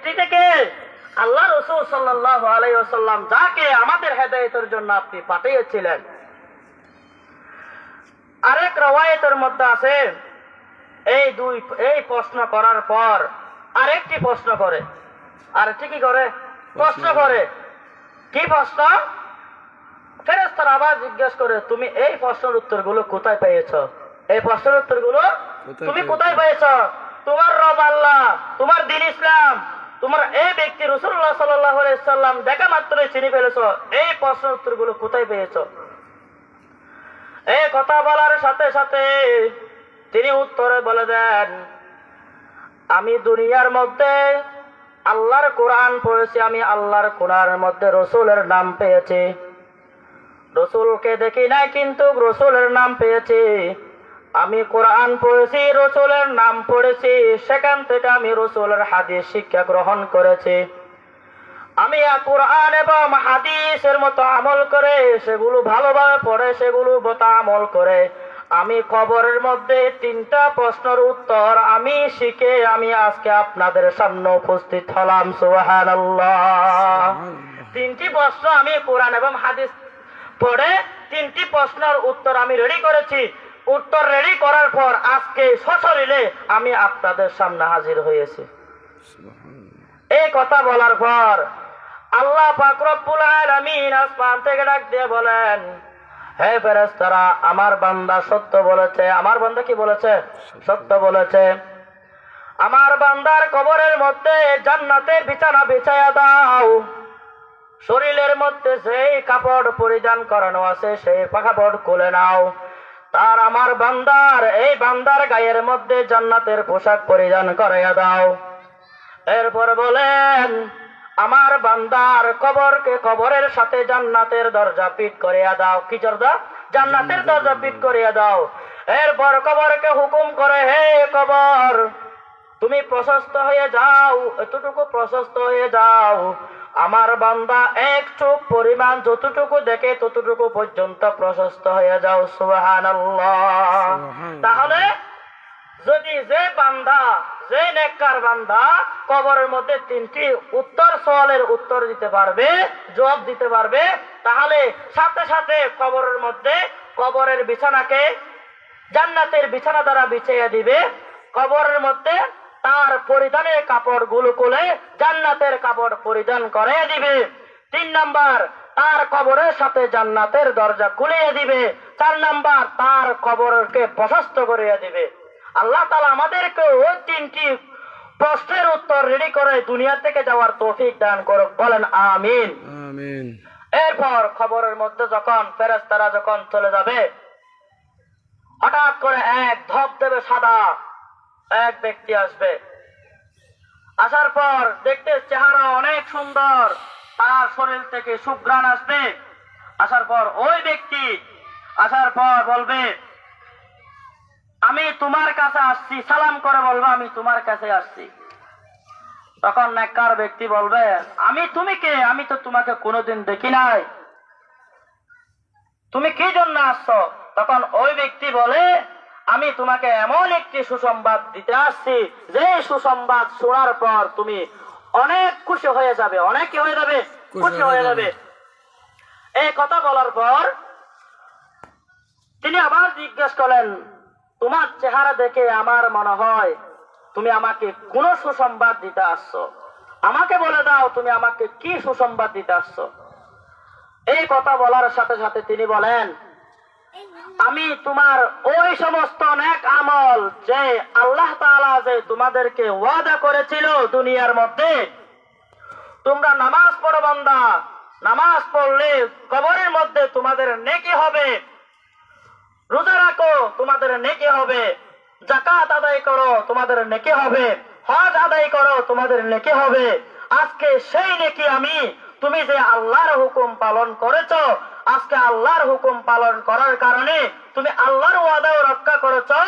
ব্যক্তিটা কে? আল্লাহ রাসূল সাল্লাল্লাহু আলাইহি ওয়াসাল্লাম, যাকে আমাদের হেদায়েতের জন্য আপনি পাঠিয়েছিলেন। আরেক রওয়ায়াতের মধ্যে আছে, এই প্রশ্ন করার পর আরেকটি প্রশ্ন করে। আরেকটি কি করে? প্রশ্ন করে। কি প্রশ্ন? ফেরেশতারা আবার জিজ্ঞেস করে, তুমি এই প্রশ্নের উত্তরগুলো কোথায় পেয়েছো? এই প্রশ্নের উত্তরগুলো তুমি কোথায় পেয়েছো? তোমার রব আল্লাহ, তোমার দ্বীন ইসলাম, তোমার এই ব্যক্তি রাসূলুল্লাহ সাল্লাল্লাহু আলাইহি ওয়াসাল্লাম দেখা মাত্রই চিনে ফেলেছো, এই প্রশ্নের উত্তরগুলো কোথায় পেয়েছো? এই কথা বলার সাথে সাথে তিনি উত্তরে বলে দেন, আমি দুনিয়ার মধ্যে আল্লাহর কোরআন পড়েছি, আমি আল্লাহর কোরআনের মধ্যে রাসূলের নাম পেয়েছি। রাসূলকে দেখি নাই, কিন্তু রাসূলের নাম পেয়েছি। আমি কোরআন পড়েছি, রাসূলের নাম পড়েছি, সেখান থেকে আমি রাসূলের হাদিস শিক্ষা গ্রহণ করেছি। আমি কোরআন এবং হাদিসের মতো আমল করে, সেগুলো ভালোভাবে পড়ে, সেগুলো মতো আমল করে আমি কবরের মধ্যে 3টা প্রশ্নের উত্তর আমি শিখে আমি আজকে আপনাদের সামনে উপস্থিত হলাম। সুবহানাল্লাহ। 3টি প্রশ্ন আমি কোরআন এবং হাদিস পড়ে 3টি প্রশ্নের উত্তর আমি রেডি করেছি। উত্তর রেডি করার পর আজকে সশরীরে আমি আপনাদের সামনে হাজির হয়েছি। এই কথা বলার পর আল্লাহ পাক রব্বুল আলামিন আসমান থেকে ডাক দিয়ে বলেন, হে ফেরেশতারা, আমার বান্দা সত্য বলেছে। আমার বান্দা কি বলেছে? সত্য বলেছে। আমার বান্দার কবরের মধ্যে জান্নাতের বিছানা বিছায়া দাও। শরীরের মধ্যে যেই কাপড় পরিধান করানো আছে সেই কাপড় খুলে নাও। তার আমার বান্দার এই বান্দার গায়ের মধ্যে জান্নাতের পোশাক পরিধান করাইয়া দাও। এরপর বলেন, আমার বান্দার কবরের সাথে জান্নাতের দরজা পিট করিয়া দাও। কি দরজা? জান্নাতের দরজা পিট করিয়া দাও। এরপর কবরকে হুকুম করে, হে কবর, তুমি প্রশস্ত হয়ে যাও, এতটুকু প্রশস্ত হয়ে যাও। আমার বান্দা এক চোখ পরিমাণ যতটুকু দেখে ততটুকু পর্যন্ত প্রশস্ত হয়ে যাও। সুবহানাল্লাহ। তাহলে যদি যে বান্দা, যে নেককার বান্দা কবরের মধ্যে 3টি সওয়ালের উত্তর দিতে পারবে, জবাব দিতে পারবে, তাহলে সাথে সাথে কবরের মধ্যে কবরের বিছানাকে জান্নাতের বিছানা দ্বারা বিছাইয়া দিবে। কবরের মধ্যে তার পরিধানের কাপড়গুলো খুলে জান্নাতের কাপড় পরিধান করিয়ে দিবে। 3 নাম্বার, তার কবরের সাথে জান্নাতের দরজা খুলিয়ে দিবে। 4 নাম্বার, তার কবরকে প্রশস্ত করিয়ে দিবে। আল্লাহ তাআলা আমাদেরকে ওই 3টি প্রশ্নের উত্তর রেডি করে দুনিয়া থেকে যাওয়ার তৌফিক দান করুক। বলেন আমিন। আমিন। এরপর খবরের মধ্যে যখন ফেরেশতারা যখন চলে যাবে, হঠাৎ করে এক ধবধবে সাদা এক ব্যক্তি আসবে। আসার পর দেখতে চেহারা অনেক সুন্দর, তার শরীর থেকে সুঘ্রাণ আসবে। আসার পর ওই ব্যক্তি আসার পর বলবে, আমি তোমার কাছে আসছি। সালাম করে বলবে, আমি তোমার কাছে আসছি। তখন নেককার ব্যক্তি বলবে, তুমি কে? আমি তো তোমাকে কোনোদিন দেখি নাই, তুমি কি জন্য আসছো? তখন ওই ব্যক্তি বলে, আমি তোমাকে এমন একটি সুসংবাদ দিতে আসছি, যে সুসংবাদ শোনার পর তুমি অনেক খুশি হয়ে যাবে। অনেক কি হয়ে যাবে? খুশি হয়ে যাবে। এই কথা বলার পর তিনি আবার জিজ্ঞেস করলেন, তোমার চেহারা দেখে আমার মনে হয় তুমি আমাকে কোন সুসংবাদ দিতে আসছো। আমাকে বলে দাও, তুমি আমাকে কি সুসংবাদ দিতে আসছো? এই কথা বলার সাথে সাথে তিনি বলেন, আমি তোমার ওই সমস্ত নেক আমল যে আল্লাহ তাআলা যে তোমাদেরকে ওয়াদা করেছিল দুনিয়ার মধ্যে, তোমরা নামাজ পড়ো বান্দা, নামাজ পড়লে কবরের মধ্যে তোমাদের নেকি হবে, রোজা রাখো তোমাদের নেকি হবে, যাকাত আদায় করো তোমাদের নেকি হবে, হজ আদায় করো তোমাদের নেকি হবে। আজকে সেই নেকি আমি, তুমি যে আল্লাহর হুকুম পালন করেছো, আজকে আল্লাহর হুকুম পালন করার কারণে তুমি আল্লাহর ওয়াদাও রক্ষা করেছো।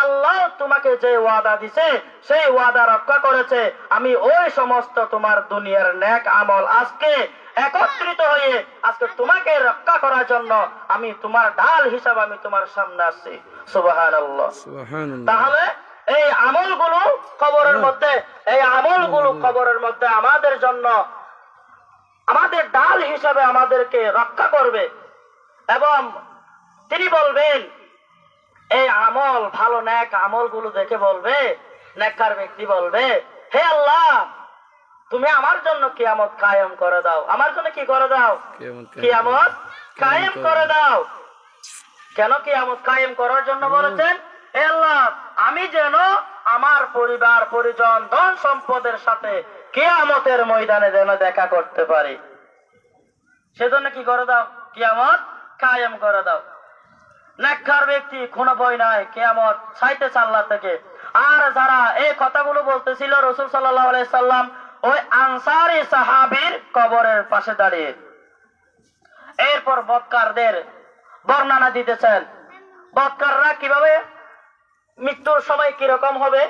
আল্লাহ তোমাকে যে ওয়াদা দিছে সেই ওয়াদা রক্ষা করেছে। আমি ওই সমস্ত তোমার দুনিয়ার নেক আমল আজকে একত্রিত হয়ে আজকে তোমাকে রক্ষা করার জন্য আমি তোমার ঢাল হিসাবে আমি তোমার সামনে আসছি। সুবহানাল্লাহ। সুবহানাল্লাহ। তাহলে এই আমলগুলো কবরের মধ্যে, এই আমলগুলো কবরের মধ্যে আমাদের জন্য আমাদের ডাল হিসাবে আমাদেরকে রক্ষা করবে। এবং তিনি বলবেন এই আমল ভালো নেক আমলগুলো দেখে বলবে, নেককার ব্যক্তি বলবে, হে আল্লাহ তুমি আমার জন্য কিয়ামত কায়েম করে দাও, আমার জন্য কি করে দাও, কিয়ামত কায়েম করে দাও। কেন কিয়ামত কায়েম করার জন্য বলেছেন? হে আল্লাহ আমি যেন আমার পরিবার পরিজন ধন সম্পদের সাথে কিয়ামতের ময়দানে যেন দেখা করতে পারি, সেজন্য কি করে দাও, কিয়ামত কায়েম করে দাও। নেককার ব্যক্তি কোনো ভয় নাই, কিয়ামত চাইতেছে আল্লাহ থেকে। আর যারা এই কথাগুলো বলতেছিল রাসূল সাল্লাল্লাহু আলাইহি সাল্লাম ওই আনসারী সাহাবীর কবরের পাশে দাঁড়িয়ে, এরপর বদকারদের বর্ণনা দিতেছেন। বদকাররা কিভাবে মৃত্যুর সময় কিরকম হবে?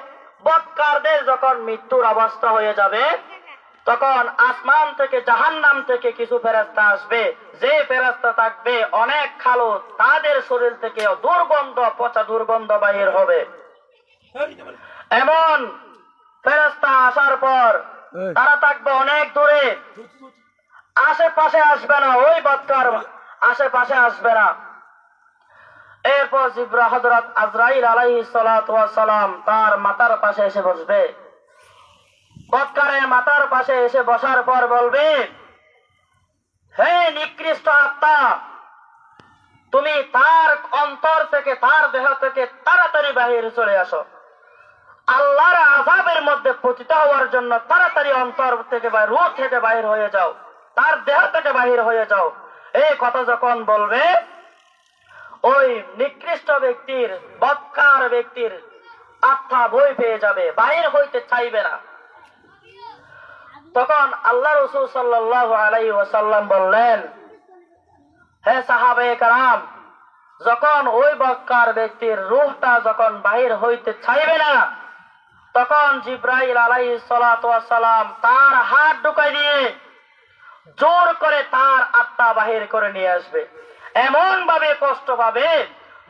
বদকারদের যখন মৃত্যুর অবস্থা হয়ে যাবে তখন আসমান থেকে জাহান্নাম থেকে কিছু ফেরেশতা আসবে, যে ফেরেশতা থাকবে অনেক কালো, তাদের শরীর থেকে দুর্গন্ধ, পচা দুর্গন্ধ বাহির হবে। এমন ফেরেশতা আসার পর তারা থাকবে অনেক দূরে, আশেপাশে আসবে না, ওই বদকার আশেপাশে আসবে না। এরপর জিবরাইল হযরত আজরাইল আলাইহিস সালাতু ওয়াস সালাম তার মাথার পাশে এসে বসবে। বদকারের মাথার পাশে এসে বসার পর বলবে, হে নিকৃষ্ট আত্মা, তুমি তার অন্তর থেকে, তার দেহ থেকে তাড়াতাড়ি বাহিরে চলে আসো। আল্লাহর আযাবের মধ্যে পতিত হওয়ার জন্য তাড়াতাড়ি অন্তর থেকে বা রূহ থেকে বাহির হয়ে যাও, তার দেহ থেকে বাহির হয়ে যাও। এই কথা যখন বলবে ওই নিকৃষ্ট ব্যক্তির, বদকার ব্যক্তির আত্মা ভয় পেয়ে যাবে, বাহির হইতে চাইবে না। তখন আল্লাহ রাসূল সাল্লাল্লাহু আলাইহি ওয়াসাল্লাম বললেন, হে সাহাবায়ে কেরাম, যখন ওই বদকার ব্যক্তির রূহটা যখন বাহির হইতে চাইবে না, তখন জিবরাইল আলাইহিস সালাতু ওয়াস সালাম তার হাত ঢুকাই দিয়ে জোর করে তার আত্মা বাহির করে নিয়ে আসবে। এমন ভাবে কষ্ট পাবে,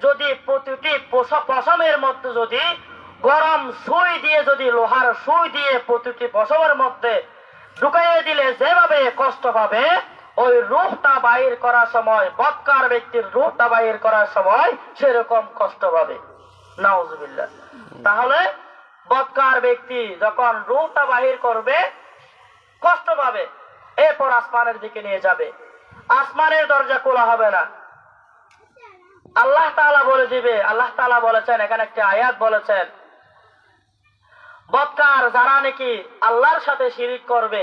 যদি প্রতিটি পশমের মধ্যে যদি গরম সুই দিয়ে, যদি লোহার সুই দিয়ে প্রতিটি পশমের মধ্যে ঢুকাইয়ে দিলে যেভাবে কষ্ট পাবে, ওই রূহটা বাহির করার সময়, বদকার ব্যক্তির রূহটা বাহির করার সময় সেরকম কষ্ট পাবে। নাউজুবিল্লাহ। তাহলে বদকার ব্যক্তি যখন রূহটা বাহির করবে কষ্ট পাবে, এরপর আসমানের দিকে নিয়ে যাবে, আসমানের দরজা খোলা হবে না। আল্লাহ তাআলা বলে দিবে, আল্লাহ তাআলা বলেছেন, এখানে একটা আয়াত বলেছেন, বদকার যারা নাকি আল্লাহর সাথে শিরিক করবে,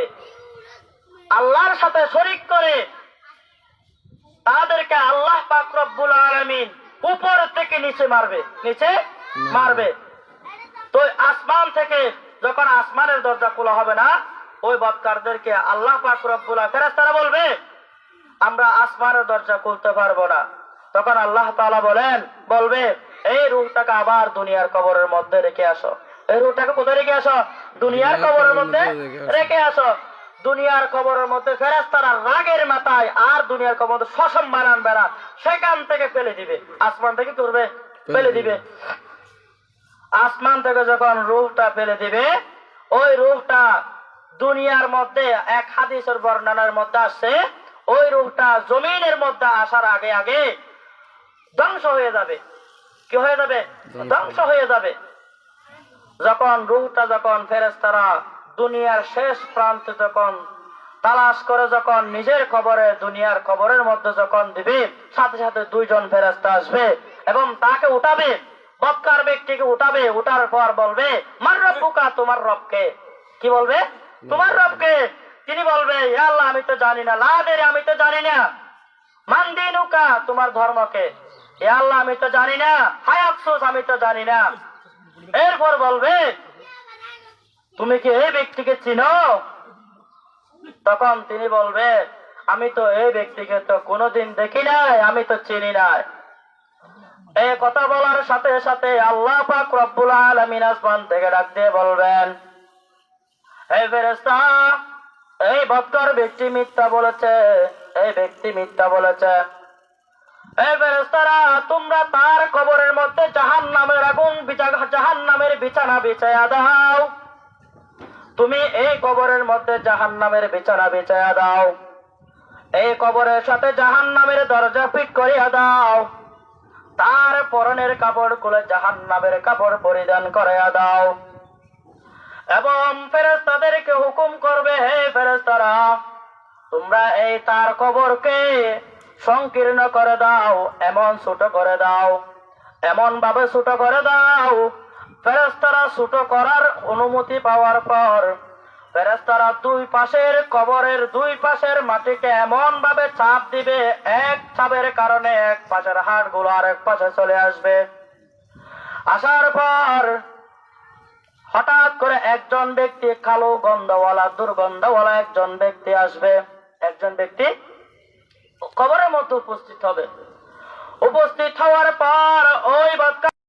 আল্লাহর সাথে শরীক করে, তাদেরকে আল্লাহ পাক রব্বুল আলামিন উপর থেকে নিচে মারবে, নিচে মারবে। তো আসমান থেকে যখন আসমানের দরজা খোলা হবে না, ওই বদকারদেরকে আল্লাহ পাক রব্বুল আলামিন, ফেরেশতারা বলবে আমরা আসমানের দরজা খুলতে পারবো না। তখন আল্লাহ তাআলা বলবে এই রূহটাকে আবার দুনিয়ার কবরের মধ্যে রেখে আসো। এই রূহটাকে কোথায় রেখে আসো? দুনিয়ার কবরের মধ্যে রেখে আসো। দুনিয়ার কবরের মধ্যে ফেরেশতারা রাগের মাথায় আর দুনিয়ার কবরের মধ্যে সসম্মান বেড়া সেখান থেকে ফেলে দিবে, আসমান থেকে তুলবে, ফেলে দিবে। আসমান থেকে যখন রূহটা ফেলে দিবে, ওই রূহটা দুনিয়ার মধ্যে, এক হাদিসের বর্ণনার মধ্যে আসছে, ওই রূহটা জমিনের মধ্যে আসার আগে আগে ধ্বংস হয়ে যাবে। কি হয়ে যাবে? ধ্বংস হয়ে যাবে। যখন রূহটা, যখন ফেরেশতারা দুনিয়ার শেষ প্রান্তে যখন তালাশ করে যখন নিজের কবরে, দুনিয়ার কবরের মধ্যে যখন দিবে, সাথে সাথে দুইজন ফেরেশতা আসবে এবং তাকে উঠাবে, বদকার ব্যক্তিকে উঠাবে। উঠার পর বলবে মান রব্বুকা, তোমার রবকে। কি বলবে? তোমার রবকে। তিনি বলবে ইয়া আল্লাহ আমি তো জানি না, লা আদরি আমি তো জানি না, মান দীনুকা, তোমার ধর্মকে। ইয়া আল্লাহ আমি তো জানি না, হায় আফসোস আমি তো জানি না। এরপর বলবে তুমি কি এই ব্যক্তিকে চিনো? তখন তিনি বলবে আমি তো এই ব্যক্তিকে তো কোনোদিন দেখি নাই, আমি তো চিনি নাই। এই কথা বলার সাথে সাথে আল্লাহ পাক রব্বুল আলামিন আসমান থেকে ডাক দিয়ে বলবেন, হে ফেরেশতা, এই বদকার ব্যক্তি মিথ্যা বলেছে, এই ব্যক্তি মিথ্যা বলেছে। এই ফেরেশতারা, তোমরা তার কবরের মধ্যে জাহান্নামের আগুন জাহান্নামের বিছানা বিছায়া দাও। তুমি এই কবরের মধ্যে জাহান্নামের বিছানা বিছায়া দাও। এই কবরের সাথে জাহান্নামের দরজা ফিট করিয়া দাও। তার পরনের কাপড় খুলে জাহান্নামের কাপড় পরিধান করিয়া দাও। এবং ফেরেশতাদেরকে হুকুম করবে, হে ফেরেশতারা, তোমরা এই তার কবরকে সংকীর্ণ করে দাও, এমন ছোট করে দাও, এমন ভাবে ছোট করে দাও। ফেরেশতারা ছোট করার অনুমতি পাওয়ার পর ফেরেশতারা কবরের দুই পাশের মাটিকে এমন ভাবে চাপ দিবে, এক চাপের কারণে এক পাশের হাড়গুলো আরেক পাশে চলে আসবে। আসার পর হঠাৎ করে একজন ব্যক্তি, কালো গন্ধওয়ালা দুর্গন্ধওয়ালা একজন ব্যক্তি আসবে। একজন ব্যক্তি কবরের মধ্যে উপস্থিত হবে। উপস্থিত হওয়ার পর ওই